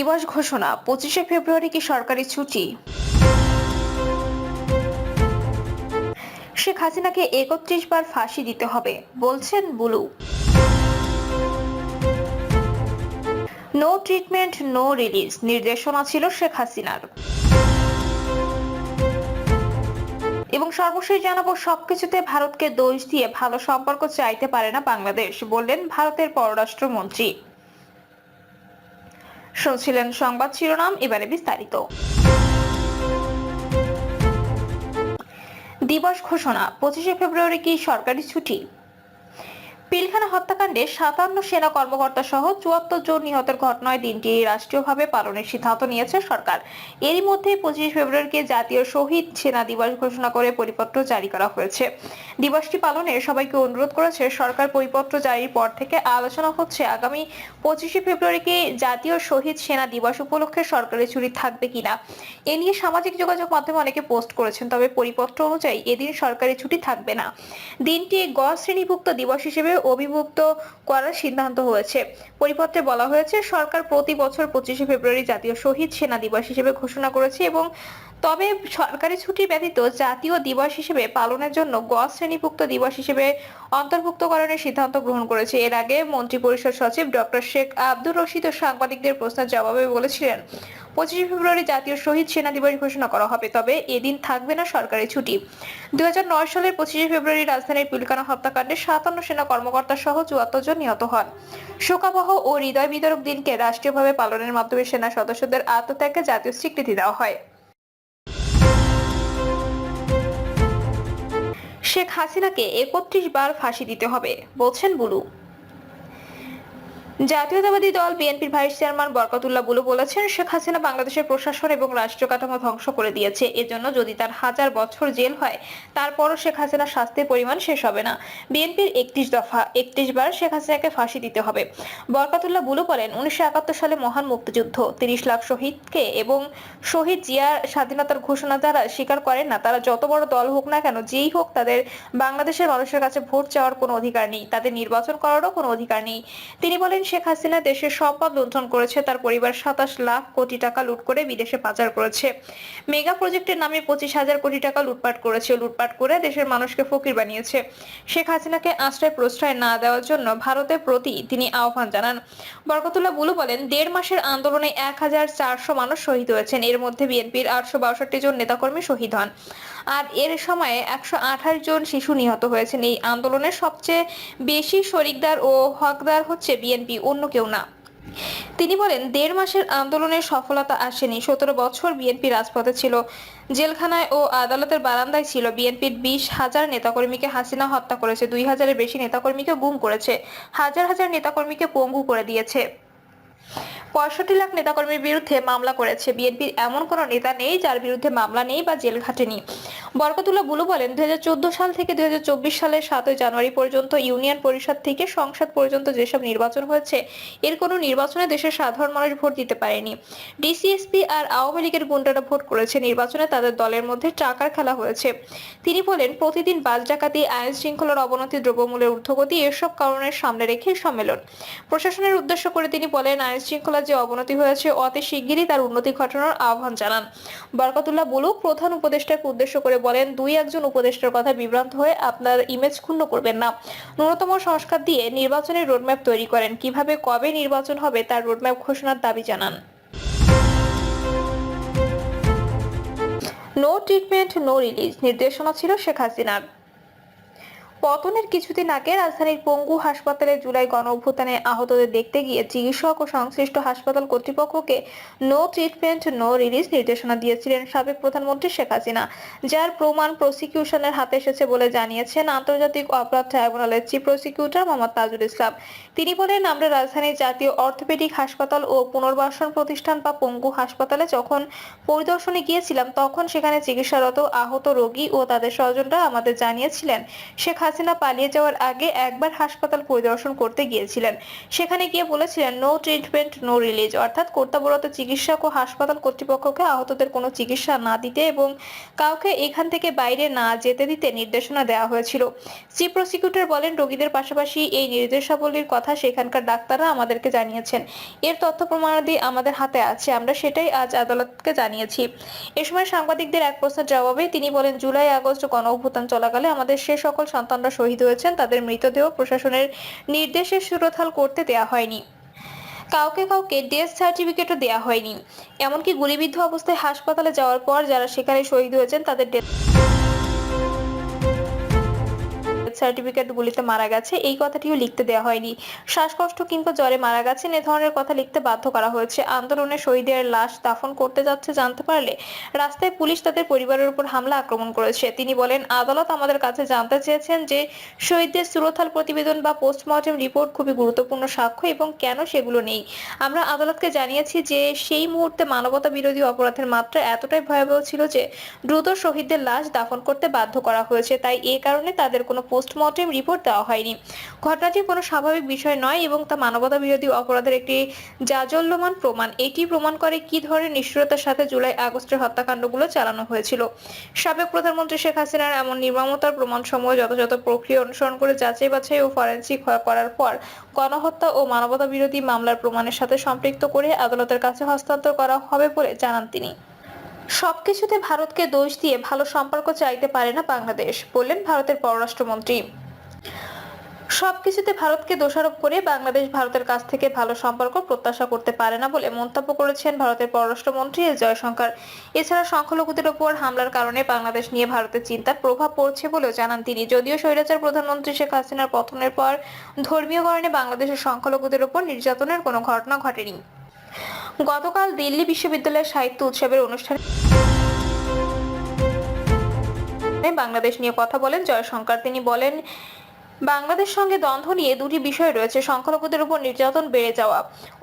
দিবস ঘোষণা 25শে ফেব্রুয়ারি কি সরকারি ছুটি? শেখ হাসিনাকে 31 বার ফাঁসি দিতে হবে বলছেন Bulu. No treatment no release নির্দেশনা ছিল শেখ হাসিনার। এবং সর্বশেষ জানাবো, সবকিছুতে ভারতকে দোষ দিয়ে ভালো সম্পর্ক চাইতে পারে না বাংলাদেশ, বললেন ভারতের পররাষ্ট্রমন্ত্রী। শুনছিলেন সংবাদ শিরোনাম, এবারে বিস্তারিত। দিবস ঘোষণা 25শে ফেব্রুয়ারি কি সরকারি ছুটি? পিলখানা হত্যাকাণ্ডে 57 সেনা কর্মকর্তা সহ 74 জন নিহতের ঘটনায় দিনটি রাষ্ট্রীয়ভাবে পালনের সিদ্ধান্ত নিয়েছে সরকার। এরই মধ্যে 25 ফেব্রুয়ারিকে জাতীয় শহীদ সেনা দিবস ঘোষণা করে পরিপত্র জারি করা হয়েছে। দিবসটি পালনে সবাইকে অনুরোধ করেছে সরকার। পরিপত্র জারির পর থেকে আলোচনা হচ্ছে আগামী 25শে ফেব্রুয়ারিকে জাতীয় শহীদ সেনা দিবস উপলক্ষে সরকারি ছুটি থাকবে কিনা। এ নিয়ে সামাজিক যোগাযোগ মাধ্যমে অনেকে পোস্ট করেছেন, তবে পরিপত্র অনুযায়ী এদিন সরকারি ছুটি থাকবে না। দিনটি গ শ্রেণীভুক্ত দিবস হিসেবে অভিভুক্ত করার সিদ্ধান্ত হয়েছে। পরিপত্রে বলা হয়েছে, সরকার প্রতি বছর 25শে ফেব্রুয়ারি জাতীয় শহীদ সেনা দিবস হিসেবে ঘোষণা করেছে এবং তবে সরকারি ছুটি ব্যতীত জাতীয় দিবস হিসেবে পালনের জন্য গ শ্রেণীভুক্ত দিবস হিসেবে অন্তর্ভুক্তকরণের সিদ্ধান্ত গ্রহণ করেছে। এর আগে মন্ত্রিপরিষদ সচিব ডক্টর শেখ আব্দুর রশিদ সাংবাদিকদের প্রশ্নের জবাবে বলেছিলেন, 25শে ফেব্রুয়ারি জাতীয় শহীদ সেনা দিবস ঘোষণা করা হবে, তবে এদিন থাকবে না সরকারি ছুটি। 2009 সালের 25শে ফেব্রুয়ারি রাজধানীর পিলখানা হত্যাকাণ্ডে 57 সেনা কর্মকর্তা সহ 74 জন নিহত হন। শোকাবহ ও হৃদয় বিদারক দিনকে রাষ্ট্রীয়ভাবে পালনের মাধ্যমে সেনা সদস্যদের আত্মত্যাগকে জাতীয় স্বীকৃতি দেওয়া হয়। শেখ হাসিনাকে 31 বার ফাঁসি দিতে হবে বলছেন বুলু। জাতীয়তাবাদী দল বিএনপির ভাইস চেয়ারম্যান বরকতুল্লাহ বুলু বলেছেন, শেখ হাসিনা বাংলাদেশের প্রশাসন এবং রাষ্ট্র কাঠামো ধ্বংস করে দিয়েছে। এজন্য যদি তার 1000 বছর জেল হয়, তারপরও শেখ হাসিনার শাস্তির পরিমাণ শেষ হবে না। বিএনপির 31 দফা 31 বার শেখ হাসিনাকে ফাঁসি দিতে হবে। বরকতুল্লাহ বুলু বলেন, 1971 সালে মহান মুক্তিযুদ্ধ, 30 লাখ শহীদকে এবং শহীদ জিয়ার স্বাধীনতার ঘোষণা যারা স্বীকার করেন না, তারা যত বড় দল হোক না কেন, যেই হোক, তাদের বাংলাদেশের মানুষের কাছে ভোট চাওয়ার কোনো অধিকার নেই, তাদের নির্বাচন করারও কোনো অধিকার নেই। তিনি বলেন, শেখ হাসিনা দেশের সম্পদ লুণ্ঠন করেছে, তার পরিবার 27 লাখ কোটি টাকা লুট করে বিদেশে পাচার করেছে। মেগা প্রজেক্টের নামে 25,000 কোটি টাকা লুটপাট করেছে, লুটপাট করে দেশের মানুষকে ফকির বানিয়েছে। শেখ হাসিনাকে আশ্রয় প্রশ্রয় না দেওয়ার জন্য ভারতের প্রতি তিনি আহ্বান জানান। বরকতুল্লাহ বুলু বলেন, 1.5 মাসের আন্দোলনে 1400 মানুষ শহীদ হয়েছেন। এর মধ্যে বিএনপির 862 জন নেতাকর্মী শহীদ হন, আর এর সময়ে 128 জন শিশু নিহত হয়েছেন। এই আন্দোলনের সবচেয়ে বেশি শরিকদার ও হকদার হচ্ছে বিএনপি, অন্য কেউ না। তিনি বলেন, 1.5 মাসের আন্দোলনের সফলতা আসেনি। 17 বছর বিএনপি রাজপথে ছিল, জেলখানায় ও আদালতের বারান্দায় ছিল। বিএনপির 20,000 নেতাকর্মীকে হাসিনা হত্যা করেছে, 2,000-এর বেশি নেতাকর্মীকে গুম করেছে, হাজার হাজার নেতাকর্মীকে পঙ্গু করে দিয়েছে। 65 লাখ নেতাকর্মীর বিরুদ্ধে মামলা করেছে। বিএনপির এমন কোনো নেতা নেই যার বিরুদ্ধে মামলা নেই বা জেল খাটেনি। বরকতুল্লাহ বুলু বলেন, 2014 সাল থেকে 2024 সালের 7 জানুয়ারি পর্যন্ত ইউনিয়ন পরিষদ থেকে সংসদ পর্যন্ত যেসব নির্বাচন হয়েছে, এর কোনো নির্বাচনে দেশের সাধারণ মানুষ ভোট দিতে পারেনি। ডিসিএসপি আর আওয়ামী লীগের গুন্ডারা ভোট করেছে। নির্বাচনে তাদের দলের মধ্যে টাকার খেলা হয়েছে। তিনি বলেন, প্রতিদিন বাস ডাকাতি, আইন শৃঙ্খলার অবনতি, দ্রব্যমূল্যের ঊর্ধ্বগতি, এসব কারণের সামনে রেখে সম্মেলন। প্রশাসনের উদ্দেশ্য করে তিনি বলেন, আইন শৃঙ্খলা যে অবনতি হয়েছে, অতি শিগগিরই তার উন্নতি ঘটানোর আহ্বান জানান। বরকতুল্লাহ বুলু প্রধান উপদেষ্টাকে উদ্দেশ্য করে বলেন, 2-1 উপদেষ্টার কথা বিভ্রান্ত হয়ে আপনার ইমেজ ক্ষুণ্ণ করবেন না। ন্যূনতম সংস্কার দিয়ে নির্বাচনের রোডম্যাপ তৈরি করেন। কিভাবে কবে নির্বাচন হবে তার রোডম্যাপ ঘোষণার দাবি জানান। নো ট্রিটমেন্ট নো রিলিজ নির্দেশনা ছিল শেখ হাসিনার। পতনের কিছুদিন আগে রাজধানীর পঙ্গু হাসপাতালে জুলাই গণঅভ্যুত্থানে আহতদের দেখতে গিয়ে চিকিৎসক ও সংশ্লিষ্ট হাসপাতাল কর্তৃপক্ষকে নো ট্রিটমেন্ট নো রিলিজ নির্দেশনা দিয়েছিলেন সাবেক প্রধানমন্ত্রী শেখ হাসিনা, যার প্রমাণ প্রসিকিউশনের হাতে এসেছে বলে জানিয়েছেন আন্তর্জাতিক অপরাধ ট্রাইব্যুনালের চিফ প্রসিকিউটর মোহাম্মদ তাজুল ইসলাম। তিনি বলেন, আমরা রাজধানীর জাতীয় অর্থোপেডিক হাসপাতাল ও পুনর্বাসন প্রতিষ্ঠান বা পঙ্গু হাসপাতালে যখন পরিদর্শনে গিয়েছিলাম, তখন সেখানে চিকিৎসারত আহত রোগী ও তাদের স্বজনরা আমাদের জানিয়েছিলেন, শেখ হাসিনা পালিয়ে যাওয়ার আগে একবার হাসপাতাল পরিদর্শন করতে গিয়েছিলেন। সেখানে গিয়ে বলেছিলেন নো ট্রিটমেন্ট নো রিলিজ, অর্থাৎ কর্তব্যরত চিকিৎসক ও হাসপাতাল কর্তৃপক্ষকে আহতদের কোনো চিকিৎসা না দিতে এবং কাউকে এখান থেকে বাইরে না যেতে দিতে নির্দেশনা দেওয়া হয়েছিল। চিফ প্রসিকিউটর বলেন, রোগীদের পাশাপাশি এই নির্দেশাবলীর কথা সেখানকার ডাক্তাররা আমাদেরকে জানিয়েছেন। এর তথ্য প্রমাণাদি আমাদের হাতে আছে, আমরা সেটাই আজ আদালতকে জানিয়েছি। এ সময় সাংবাদিকদের এক প্রশ্নের জবাবে তিনি বলেন, জুলাই আগস্ট গণ অভ্যুত্থান চলাকালে আমাদের সে সকল সন্তানরা শহীদ হয়েছেন, তাদের মৃতদেহ প্রশাসনের নির্দেশে সুরতহাল করতে দেয়া হয়নি। কাউকে ডেথ সার্টিফিকেটও দেয়া হয়নি। এমনকি গুলিবিদ্ধ অবস্থায় হাসপাতালে যাওয়ার পর যারা সেখানে শহীদ হয়েছেন তাদের ডেথ সার্টিফিকেট গুলিতে মারা গেছে এই কথাটিও লিখতে দেওয়া হয়নি। শ্বাসকষ্ট কিংবা জ্বরে মারা গেছেন এ ধরনের কথা লিখতে বাধ্য করা হয়েছে। আন্দোলনে শহীদের লাশ দাফন করতে যাচ্ছে জানতে পারলে রাস্তায় পুলিশ তাদের পরিবারের উপর হামলা আক্রমণ করেছে। তিনি বলেন, আদালত আমাদের কাছে জানতে চেয়েছেন যে শহীদদের সুরতহাল প্রতিবেদন বা পোস্টমর্টেম রিপোর্ট খুবই গুরুত্বপূর্ণ সাক্ষ্য এবং কেন সেগুলো নেই। আমরা আদালতকে জানিয়েছি যে সেই মুহূর্তে মানবতা বিরোধী অপরাধের মাত্রা এতটাই ভয়াবহ ছিল যে দ্রুত শহীদদের লাশ দাফন করতে বাধ্য করা হয়েছে, তাই এ কারণে তাদের কোনো পোস্টমর্টেম রিপোর্ট দেওয়া হয়নি। ঘটনাটি কোনো স্বাভাবিক বিষয় নয় এবং তা মানবতা বিরোধী অপরাধের একটি জাজল্যমান প্রমাণ। এটি প্রমাণ করে কি ধরনের নিষ্ঠুরতার সাথে জুলাই আগস্টের হত্যাকাণ্ডগুলো চালানো হয়েছিল। সাবেক প্রধানমন্ত্রী শেখ হাসিনার এমন নির্মমতার প্রমাণসমূহ যথাযথ প্রক্রিয়া অনুসরণ করে যাচাই বাছাই ও ফরেনসিক করার পর গণহত্যা ও মানবতা বিরোধী মামলার প্রমাণের সাথে সম্পৃক্ত করে আদালতের কাছে হস্তান্তর করা হবে বলে জানান তিনি। সবকিছুতে ভারতকে দোষ দিয়ে ভালো সম্পর্ক চাইতে পারে না বাংলাদেশ, বললেন ভারতের পররাষ্ট্রমন্ত্রী। সবকিছুতে ভারতকে দোষারোপ করে বাংলাদেশ ভারতের কাছ থেকে ভালো সম্পর্ক প্রত্যাশা করতে পারে না বলে মন্তব্য করেছেন ভারতের পররাষ্ট্রমন্ত্রী এস জয়শঙ্কর। এছাড়া সংখ্যালঘুদের উপর হামলার কারণে বাংলাদেশ নিয়ে ভারতের চিন্তার প্রভাব পড়ছে বলেও জানান তিনি। যদিও স্বৈরাচার প্রধানমন্ত্রী শেখ হাসিনার পতনের পর ধর্মীয় কারণে বাংলাদেশের সংখ্যালঘুদের উপর নির্যাতনের কোনো ঘটনা ঘটেনি। গতকাল দিল্লি বিশ্ববিদ্যালয়ের সাহিত্য উৎসবের অনুষ্ঠানে বাংলাদেশ নিয়ে কথা বলেন জয়শঙ্কর। তিনি বলেন, বাংলাদেশ সঙ্গে দ্বন্দ্ব নিয়ে দুটি বিষয় রয়েছে, সংখ্যালঘুদের উপর নির্যাতন বেড়ে যাওয়া।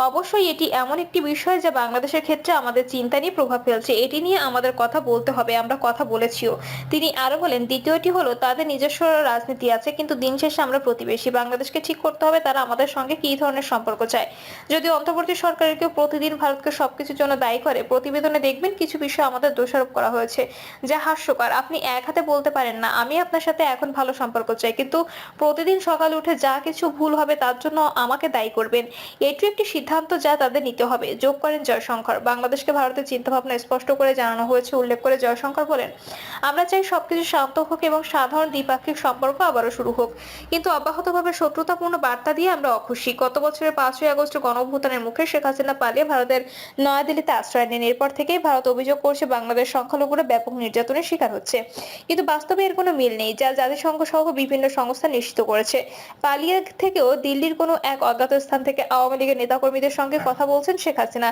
অবশ্যই এটি এমন একটি বিষয় যা বাংলাদেশের ক্ষেত্রে আমাদের চিন্তা নিয়ে প্রভাব ফেলছে, এটি নিয়ে আমাদের কথা বলতে হবে, আমরা কথা বলেছিও। তিনি আরো বলেন, দ্বিতীয়টি হলো তাদের নিজস্ব রাজনীতি আছে, কিন্তু দিন শেষে আমরা প্রতিবেশী। বাংলাদেশকে ঠিক করতে হবে তারা আমাদের সঙ্গে কি ধরনের সম্পর্ক চায়। যদি অন্তর্বর্তী সরকারের কেউ প্রতিদিন ভারতকে সবকিছুর জন্য দায়ী করে, প্রতিবেদনে দেখবেন কিছু বিষয় আমাদের দোষারোপ করা হয়েছে যা হাস্যকর। আপনি এক হাতে বলতে পারেন না আমি আপনার সাথে এখন ভালো সম্পর্ক চাই, কিন্তু প্রতিদিন সকালে উঠে যা কিছু ভুল হবে তার জন্য আমাকে দায়ী করবেন। এটি একটি সিদ্ধান্ত যা তাদের নিতে হবে, যোগ করেন জয়শঙ্কর। বাংলাদেশকে ভারতের চিন্তাভাবনা স্পষ্ট করে জানানো হয়েছে উল্লেখ করে জয়শঙ্কর বলেন, আমরা চাই সবকিছু শান্ত হোক এবং সাধারণ দ্বিপাক্ষিক সম্পর্ক আবারও শুরু হোক, কিন্তু অব্যাহতভাবে শত্রুতাপূর্ণ বার্তা দিয়ে আমরা অখুশি। গত বছরের 5ই আগস্ট গণঅভ্যুত্থানের মুখে শেখ হাসিনা পালিয়ে ভারতের নয়াদিল্লিতে আশ্রয় নেন। এরপর থেকেই ভারত অভিযোগ করছে বাংলাদেশ সংখ্যালঘুরা ব্যাপক নির্যাতনের শিকার হচ্ছে, কিন্তু বাস্তবে এর কোনো মিল নেই, যা জাতিসংঘ সহ বিভিন্ন সংস্থা নিশ্চিত করেছে। পালিয়ে থেকেও দিল্লির কোনো এক অজ্ঞাত স্থান থেকে আওয়ামী লীগের নেতাকর্মীদের সঙ্গে কথা বলছেন শেখ হাসিনা।